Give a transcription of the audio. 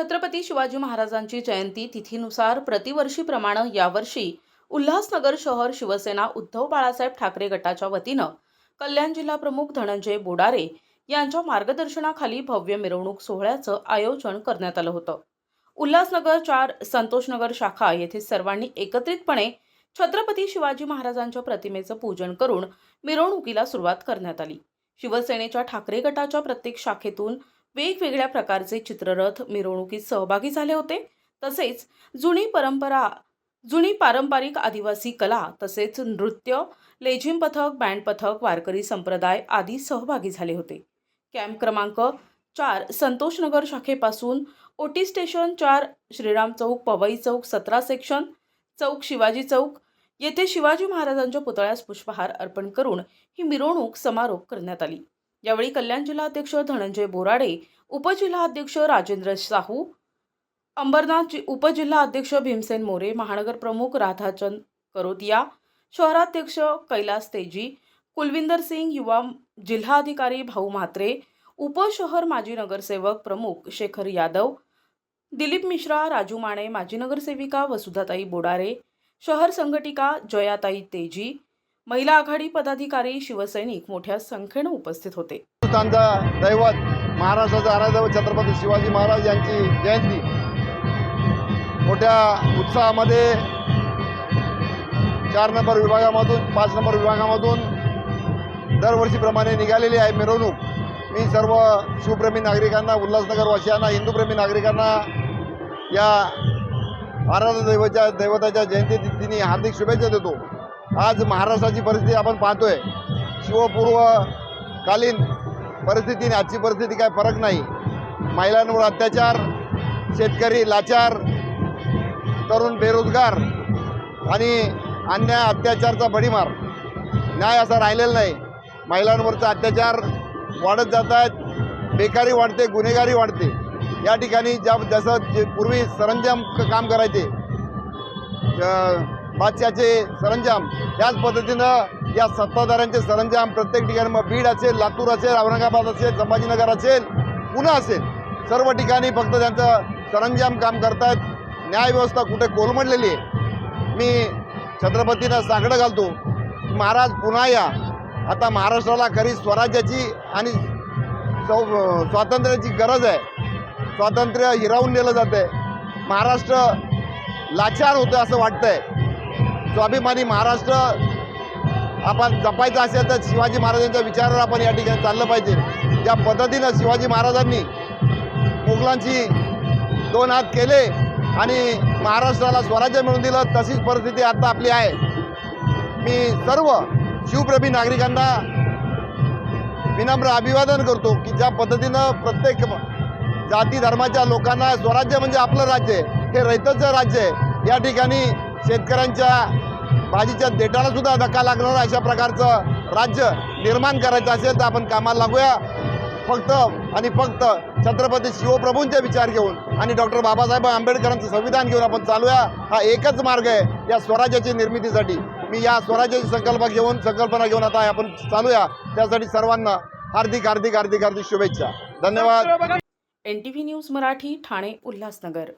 छत्रपती शिवाजी महाराजांची जयंती तिथीनुसार प्रतिवर्षीप्रमाणे यावर्षी उल्हासनगर शहर शिवसेना उद्धव बाळासाहेब ठाकरे गटाच्या वतीनं कल्याण जिल्हा प्रमुख धनंजय बोडारे यांच्या मार्गदर्शनाखाली भव्य मिरवणूक सोहळ्याचं आयोजन करण्यात आलं होतं। उल्हासनगर 4 संतोषनगर शाखा येथे सर्वांनी एकत्रितपणे छत्रपती शिवाजी महाराजांच्या प्रतिमेचं पूजन करून मिरवणुकीला सुरुवात करण्यात आली। शिवसेनेच्या ठाकरे गटाच्या प्रत्येक शाखेतून वेगवेगळ्या प्रकारचे चित्ररथ मिरवणुकीत सहभागी झाले होते। तसेच जुनी पारंपरिक आदिवासी कला तसेच नृत्य, लेझिम पथक, बँड पथक, वारकरी संप्रदाय आदी सहभागी झाले होते। कॅम्प क्रमांक 4 संतोषनगर शाखेपासून ओटी स्टेशन 4 श्रीराम चौक, पवई चौक, 17 सेक्शन चौक, शिवाजी चौक येथे शिवाजी महाराजांच्या पुतळ्यास पुष्पहार अर्पण करून ही मिरवणूक समारोप करण्यात आली। यावेळी कल्याण जिल्हाध्यक्ष धनंजय बोराडे, उपजिल्हाध्यक्ष राजेंद्र साहू, अंबरनाथ उपजिल्हाध्यक्ष भीमसेन मोरे, महानगर प्रमुख राधाचंद करोतिया, शहराध्यक्ष कैलास तेजी, कुलविंदर सिंग, युवा जिल्हाधिकारी भाऊ म्हात्रे, उपशहर माजी नगरसेवक प्रमुख शेखर यादव, दिलीप मिश्रा, राजू माने, माजी नगरसेविका वसुधाताई बोडारे, शहर संघटिका जयाताई तेजी, महिला आघाडी पदाधिकारी, शिवसैनिक मोठ्या संख्येने उपस्थित होते। हिंदुस्थानचा दैवत महाराष्ट्राचा आराध्यदैवत छत्रपती शिवाजी महाराज यांची जयंती मोठ्या उत्साहामध्ये 4 नंबर विभागामधून 5 नंबर विभागामधून दरवर्षीप्रमाणे निघालेली आहे मिरवणूक। मी सर्व शिवप्रेमी नागरिकांना, उल्हासनगर वासियांना, हिंदूप्रेमी नागरिकांना या आराध्य दैवताच्या जयंतीदिनी हार्दिक शुभेच्छा देतो। आज महाराष्ट्राची परिस्थिती आपण पाहतोय, शिवपूर्वकालीन परिस्थितीने आजची परिस्थिती काय फरक नाही। महिलांवर अत्याचार, शेतकरी लाचार, तरुण बेरोजगार आणि अन्याय अत्याचारचा भडीमार, न्याय असा राहिलेला नाही। महिलांवरचा अत्याचार वाढत जात आहेत, बेकारी वाढते, गुन्हेगारी वाढते। या ठिकाणी जसं पूर्वी सरंजाम काम करायचे बादशाचे सरंजाम, त्याच पद्धतीनं या सत्ताधाऱ्यांचे सरंजाम प्रत्येक ठिकाणी, मग बीड असेल, लातूर असेल, औरंगाबाद असेल, संभाजीनगर असेल, पुणे असेल, सर्व ठिकाणी फक्त त्यांचं सरंजाम काम करतायत। न्यायव्यवस्था कुठे कोलमडलेली आहे। मी छत्रपतींना साकडं घालतो, महाराज पुन्हा या। आता महाराष्ट्राला खरी स्वराज्याची आणि स्वातंत्र्याची गरज आहे। स्वातंत्र्य हिरावून नेलं जाते, महाराष्ट्र लाचार होतं असं वाटतंय। स्वाभिमानी महाराष्ट्र आपण जपायचं असेल तर शिवाजी महाराजांच्या विचारावर आपण या ठिकाणी चाललं पाहिजे। ज्या पद्धतीनं शिवाजी महाराजांनी मुघलांची 2 हात केले आणि महाराष्ट्राला स्वराज्य मिळवून दिलं, तशीच परिस्थिती आता आपली आहे। मी सर्व शिवप्रेमी नागरिकांना विनम्र अभिवादन करतो की ज्या पद्धतीनं प्रत्येक जाती धर्माच्या लोकांना स्वराज्य म्हणजे आपलं राज्य आहे, हे रयतेचं राज्य आहे। या ठिकाणी शेतकऱ्यांच्या भाजीच्या देठाला सुद्धा धक्का लागणार अशा प्रकारचं राज्य निर्माण करायचं असेल तर आपण कामाला लागूया। फक्त आणि फक्त छत्रपती शिवप्रभूंचे विचार घेऊन आणि डॉक्टर बाबासाहेब आंबेडकरांचं संविधान घेऊन आपण चालूया। हा एकच मार्ग आहे या स्वराज्याची निर्मितीसाठी। मी या स्वराज्याची संकल्पना घेऊन आता आपण चालूया। त्यासाठी सर्वांना हार्दिक हार्दिक हार्दिक हार्दिक शुभेच्छा। धन्यवाद। NTV news Marathi, Thane, Ulhasnagar.